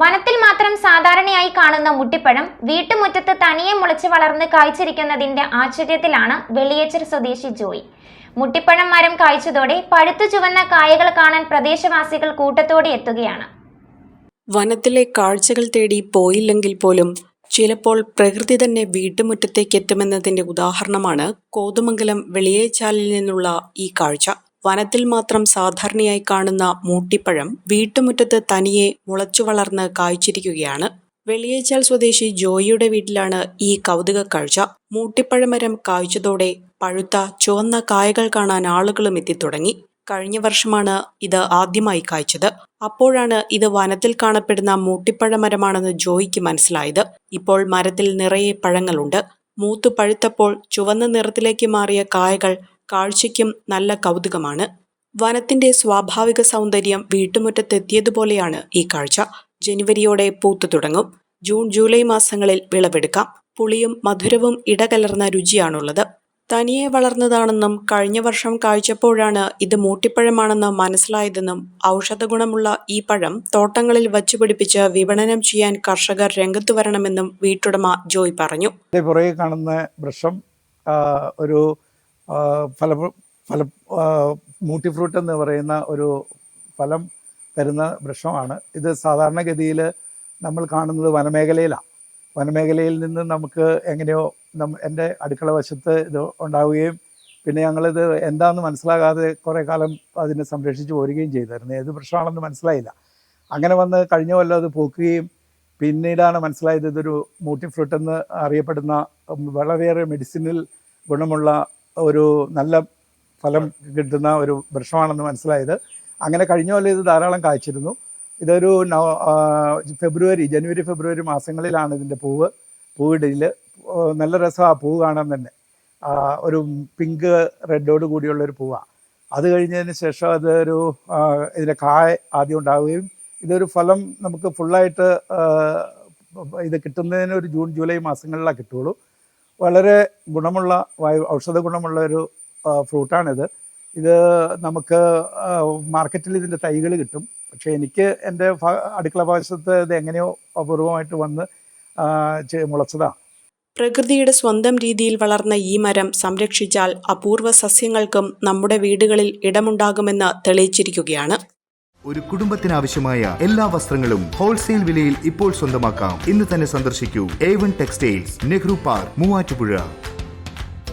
വനത്തിൽ മാത്രം സാധാരണയായി കാണുന്ന മുട്ടിപ്പഴം വീട്ടുമുറ്റത്ത് തനിയെ മുളച്ച് വളർന്ന് കായ്ച്ചിരിക്കുന്നതിന്റെ ആശ്ചര്യത്തിലാണ് വെളിയേച്ചർ സ്വദേശി ജോയി. മുട്ടിപ്പഴം മരം കായ്ച്ചതോടെ പഴുത്തു ചുവന്ന കായകൾ കാണാൻ പ്രദേശവാസികൾ കൂട്ടത്തോടെ എത്തുകയാണ്. വനത്തിലെ കാഴ്ചകൾ തേടി പോയില്ലെങ്കിൽ പോലും ചിലപ്പോൾ പ്രകൃതി തന്നെ വീട്ടുമുറ്റത്തേക്ക് എത്തുമെന്നതിന്റെ ഉദാഹരണമാണ് കോതമംഗലം വെളിയേച്ചാലിൽ നിന്നുള്ള ഈ കാഴ്ച. വനത്തിൽ മാത്രം സാധാരണയായി കാണുന്ന മൂട്ടിപ്പഴം വീട്ടുമുറ്റത്ത് തനിയെ മുളച്ചു വളർന്ന് കായ്ച്ചിരിക്കുകയാണ്. വെളിയേച്ചാൽ സ്വദേശി ജോയിയുടെ വീട്ടിലാണ് ഈ കൗതുക കാഴ്ച. മൂട്ടിപ്പഴമരം കായ്ച്ചതോടെ പഴുത്ത ചുവന്ന കായകൾ കാണാൻ ആളുകളും എത്തിത്തുടങ്ങി. കഴിഞ്ഞ വർഷമാണ് ഇത് ആദ്യമായി കായ്ച്ചത്. അപ്പോഴാണ് ഇത് വനത്തിൽ കാണപ്പെടുന്ന മൂട്ടിപ്പഴമരമാണെന്ന് ജോയിക്ക് മനസ്സിലായത്. ഇപ്പോൾ മരത്തിൽ നിറയെ പഴങ്ങളുണ്ട്. മൂത്തു പഴുത്തപ്പോൾ ചുവന്ന നിറത്തിലേക്ക് മാറിയ കായകൾ കാഴ്ചയ്ക്കും നല്ല കൗതുകമാണ്. വനത്തിന്റെ സ്വാഭാവിക സൗന്ദര്യം വീട്ടുമുറ്റത്തെത്തിയതുപോലെയാണ് ഈ കാഴ്ച. ജനുവരിയോടെ പൂത്തു തുടങ്ങും. ജൂൺ ജൂലൈ മാസങ്ങളിൽ വിളവെടുക്കാം. പുളിയും മധുരവും ഇടകലർന്ന രുചിയാണുള്ളത്. തനിയെ വളർന്നതാണെന്നും കഴിഞ്ഞ വർഷം കായ്ച്ചപ്പോഴാണ് ഇത് മൂട്ടിപ്പഴമാണെന്ന് മനസ്സിലായതെന്നും ഔഷധഗുണമുള്ള ഈ പഴം തോട്ടങ്ങളിൽ വച്ചുപിടിപ്പിച്ച് വിപണനം ചെയ്യാൻ കർഷകർ രംഗത്തു വരണമെന്നും വീട്ടുടമ ജോയ് പറഞ്ഞു. പുറകെ കാണുന്ന വൃക്ഷം ഒരു മൂട്ടി ഫ്രൂട്ട് എന്ന് പറയുന്ന ഒരു ഫലം തരുന്ന വൃക്ഷമാണ്. ഇത് സാധാരണഗതിയിൽ നമ്മൾ കാണുന്നത് വനമേഖലയിലാണ്. വനമേഖലയിൽ നിന്ന് നമുക്ക് എങ്ങനെയോ എൻ്റെ അടുക്കള വശത്ത് ഇത് ഉണ്ടാവുകയും പിന്നെ ഞങ്ങളിത് എന്താണെന്ന് മനസ്സിലാകാതെ കുറേ കാലം അതിനെ സംരക്ഷിച്ച് പോരുകയും ചെയ്തായിരുന്നു. ഏത് വൃക്ഷമാണെന്ന് മനസ്സിലായില്ല. അങ്ങനെ വന്ന് കഴിഞ്ഞ കൊല്ലം അത് പൂക്കുകയും പിന്നീടാണ് മനസ്സിലായത് ഇതൊരു മൂട്ടി ഫ്രൂട്ട് എന്ന് അറിയപ്പെടുന്ന വളരെയേറെ മെഡിസിനൽ ഗുണമുള്ള ഒരു നല്ല ഫലം കിട്ടുന്ന ഒരു വൃക്ഷമാണെന്ന് മനസ്സിലായത്. അങ്ങനെ കഴിഞ്ഞ കൊല്ലം ഇത് ധാരാളം കായ്ച്ചിരുന്നു. ഇതൊരു ജനുവരി ഫെബ്രുവരി മാസങ്ങളിലാണ് ഇതിൻ്റെ പൂവിടയിൽ. നല്ല രസമാണ് ആ പൂവ് കാണാൻ തന്നെ. ഒരു പിങ്ക് റെഡോട് കൂടിയുള്ളൊരു പൂവാണ്. അത് കഴിഞ്ഞതിന് ശേഷം അതൊരു ഇതിൻ്റെ കായ ആദ്യം ഉണ്ടാവുകയും ഇതൊരു ഫലം നമുക്ക് ഫുള്ളായിട്ട് ഇത് കിട്ടുന്നതിന് ഒരു ജൂൺ ജൂലൈ മാസങ്ങളിലാണ് കിട്ടുകയുള്ളൂ. വളരെ ഗുണമുള്ള ഔഷധ ഗുണമുള്ള ഒരു ഫ്രൂട്ടാണിത്. ഇത് നമുക്ക് മാർക്കറ്റിൽ ഇതിൻ്റെ തൈകൾ കിട്ടും. പക്ഷേ എനിക്ക് എൻ്റെ അടുക്കള വശത്ത് ഇത് എങ്ങനെയോ അപൂർവമായിട്ട് വന്ന് മുളച്ചതാണ്. പ്രകൃതിയുടെ സ്വന്തം രീതിയിൽ വളർന്ന ഈ മരം സംരക്ഷിച്ചാൽ അപൂർവ സസ്യങ്ങൾക്കും നമ്മുടെ വീടുകളിൽ ഇടമുണ്ടാകുമെന്ന് തെളിയിച്ചിരിക്കുകയാണ്. ഒരു കുടുംബത്തിനാവശ്യമായ എല്ലാ വസ്ത്രങ്ങളും ഹോൾസെയിൽ വിലയിൽ ഇപ്പോൾ സ്വന്തമാക്കാം. ഇന്ന് തന്നെ സന്ദർശിക്കൂ A1 textiles, Nehru park, Muvattupuzha.